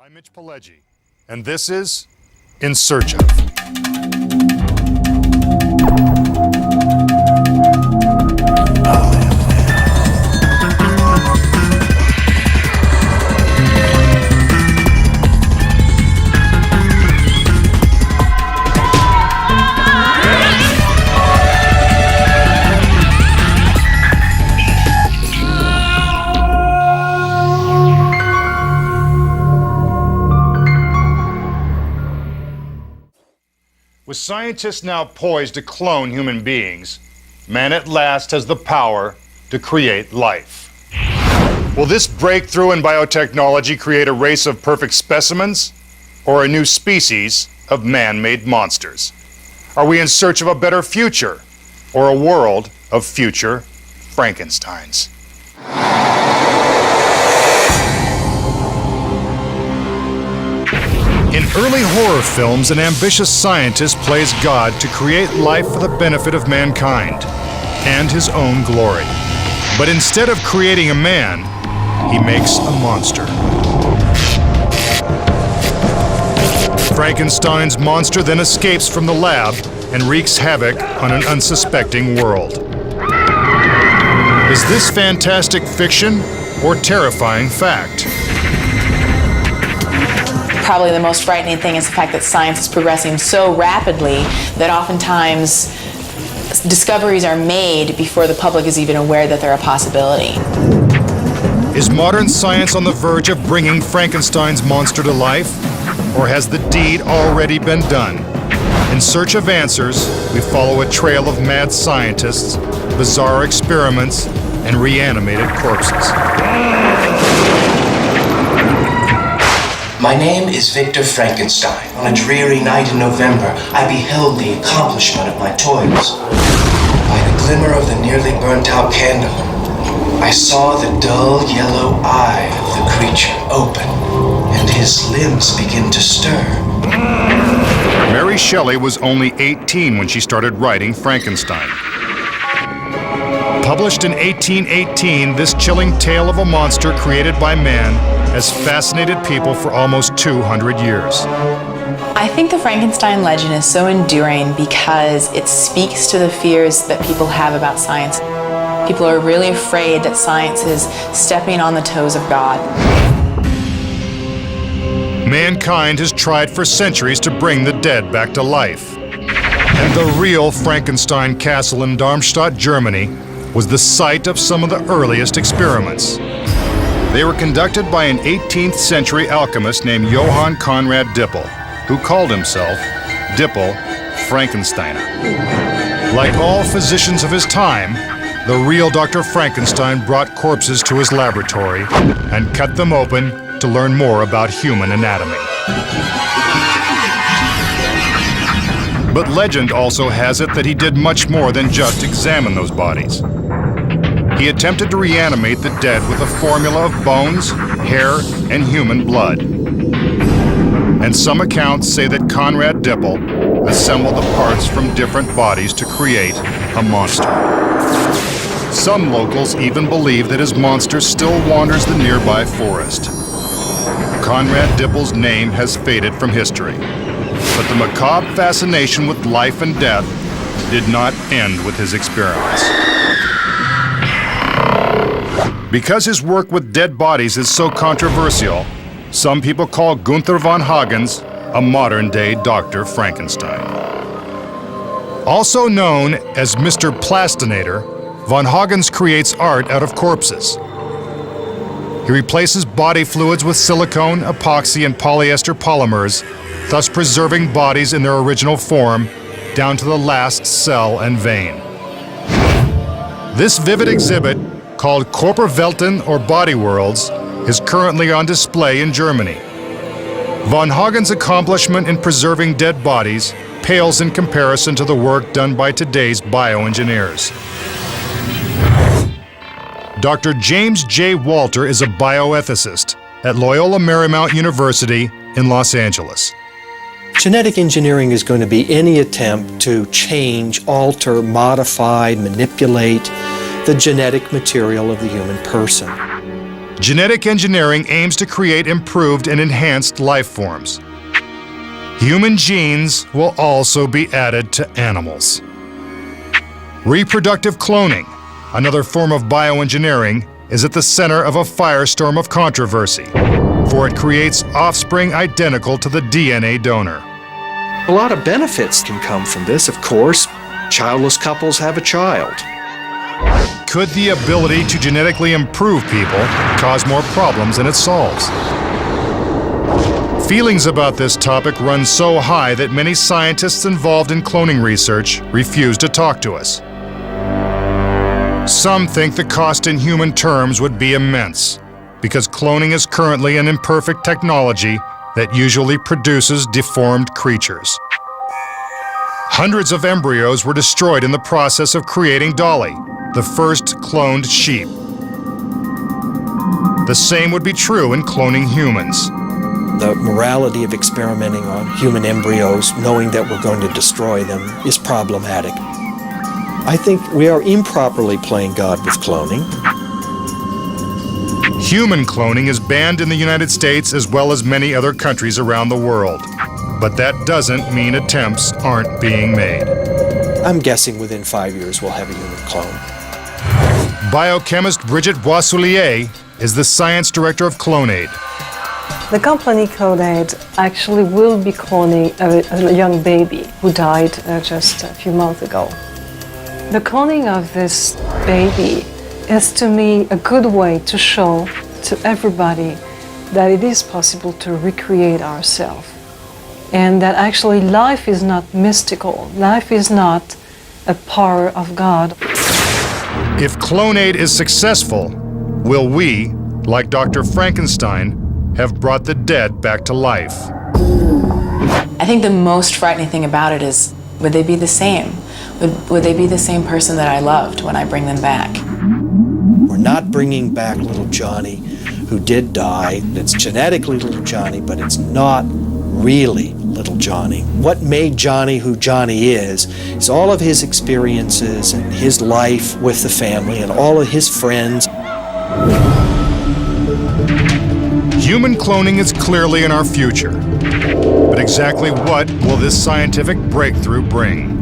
I'm Mitch Pileggi, and this is In Search of. With scientists now poised to clone human beings, man at last has the power to create life. Will this breakthrough in biotechnology create a race of perfect specimens or a new species of man-made monsters? Are we in search of a better future or a world of future Frankensteins? In early horror films, an ambitious scientist plays God to create life for the benefit of mankind and his own glory. But instead of creating a man, he makes a monster. Frankenstein's monster then escapes from the lab and wreaks havoc on an unsuspecting world. Is this fantastic fiction or terrifying fact? Probably the most frightening thing is the fact that science is progressing so rapidly that oftentimes discoveries are made before the public is even aware that they're a possibility. Is modern science on the verge of bringing Frankenstein's monster to life? Or has the deed already been done? In search of answers, we follow a trail of mad scientists, bizarre experiments, and reanimated corpses. My name is Victor Frankenstein. On a dreary night in November, I beheld the accomplishment of my toils. By the glimmer of the nearly burnt-out candle, I saw the dull yellow eye of the creature open, and his limbs begin to stir. Mary Shelley was only 18 when she started writing Frankenstein. Published in 1818, this chilling tale of a monster created by man has fascinated people for almost 200 years. I think the Frankenstein legend is so enduring because it speaks to the fears that people have about science. People are really afraid that science is stepping on the toes of God. Mankind has tried for centuries to bring the dead back to life. And the real Frankenstein castle in Darmstadt, Germany, was the site of some of the earliest experiments. They were conducted by an 18th century alchemist named Johann Conrad Dippel, who called himself Dippel Frankensteiner. Like all physicians of his time, the real Dr. Frankenstein brought corpses to his laboratory and cut them open to learn more about human anatomy. But legend also has it that he did much more than just examine those bodies. He attempted to reanimate the dead with a formula of bones, hair, and human blood. And some accounts say that Conrad Dippel assembled the parts from different bodies to create a monster. Some locals even believe that his monster still wanders the nearby forest. Conrad Dippel's name has faded from history, but the macabre fascination with life and death did not end with his experiments. Because his work with dead bodies is so controversial, some people call Gunther von Hagens a modern-day Dr. Frankenstein. Also known as Mr. Plastinator, von Hagens creates art out of corpses. He replaces body fluids with silicone, epoxy, and polyester polymers, thus preserving bodies in their original form down to the last cell and vein. This vivid exhibit, called Körperwelten or Body Worlds, is currently on display in Germany. Von Hagens' accomplishment in preserving dead bodies pales in comparison to the work done by today's bioengineers. Dr. James J. Walter is a bioethicist at Loyola Marymount University in Los Angeles. Genetic engineering is going to be any attempt to change, alter, modify, manipulate the genetic material of the human person. Genetic engineering aims to create improved and enhanced life forms. Human genes will also be added to animals. Reproductive cloning, another form of bioengineering, is at the center of a firestorm of controversy, for it creates offspring identical to the DNA donor. A lot of benefits can come from this, of course. Childless couples have a child. Could the ability to genetically improve people cause more problems than it solves? Feelings about this topic run so high that many scientists involved in cloning research refuse to talk to us. Some think the cost in human terms would be immense, because cloning is currently an imperfect technology that usually produces deformed creatures. Hundreds of embryos were destroyed in the process of creating Dolly, the first cloned sheep. The same would be true in cloning humans. The morality of experimenting on human embryos, knowing that we're going to destroy them, is problematic. I think we are improperly playing God with cloning. Human cloning is banned in the United States as well as many other countries around the world. But that doesn't mean attempts aren't being made. I'm guessing within 5 years we'll have a human clone. Biochemist Brigitte Boissoulier is the science director of Clonaid. The company Clonaid actually will be cloning a young baby who died just a few months ago. The cloning of this baby is to me a good way to show to everybody that it is possible to recreate ourselves, and that actually life is not mystical, life is not a power of God. If Clonaid is successful, will we, like Dr. Frankenstein, have brought the dead back to life? I think the most frightening thing about it is, would they be the same? Would they be the same person that I loved when I bring them back? We're not bringing back little Johnny who did die. It's genetically little Johnny, but it's not really little Johnny. What made Johnny who Johnny is all of his experiences and his life with the family and all of his friends. Human cloning is clearly in our future. But exactly what will this scientific breakthrough bring?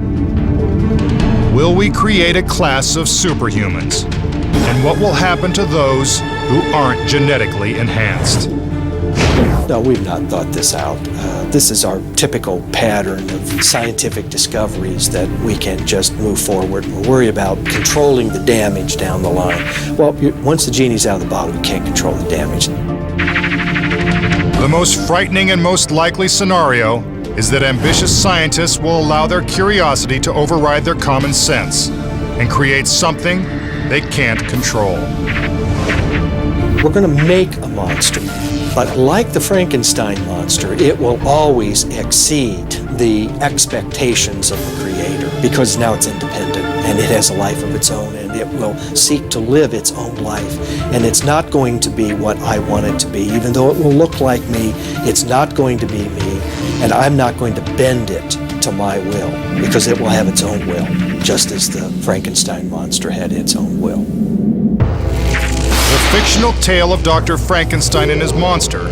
Will we create a class of superhumans? And what will happen to those who aren't genetically enhanced? No, we've not thought this out. This is our typical pattern of scientific discoveries that we can just move forward and worry about controlling the damage down the line. Well, once the genie's out of the bottle, you can't control the damage. The most frightening and most likely scenario is that ambitious scientists will allow their curiosity to override their common sense and create something they can't control. We're going to make a monster, but like the Frankenstein monster, it will always exceed the expectations of the creator because now it's independent and it has a life of its own and it will seek to live its own life. And it's not going to be what I want it to be. Even though it will look like me, it's not going to be me, and I'm not going to bend it to my will because it will have its own will, just as the Frankenstein monster had its own will. The fictional tale of Dr. Frankenstein and his monster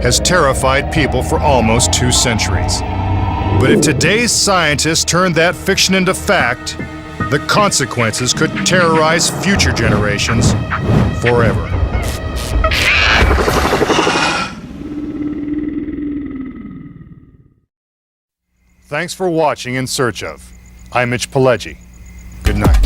has terrified people for almost 2 centuries. But if today's scientists turn that fiction into fact, the consequences could terrorize future generations forever. Thanks for watching In Search Of. I'm Mitch Pileggi. Good night.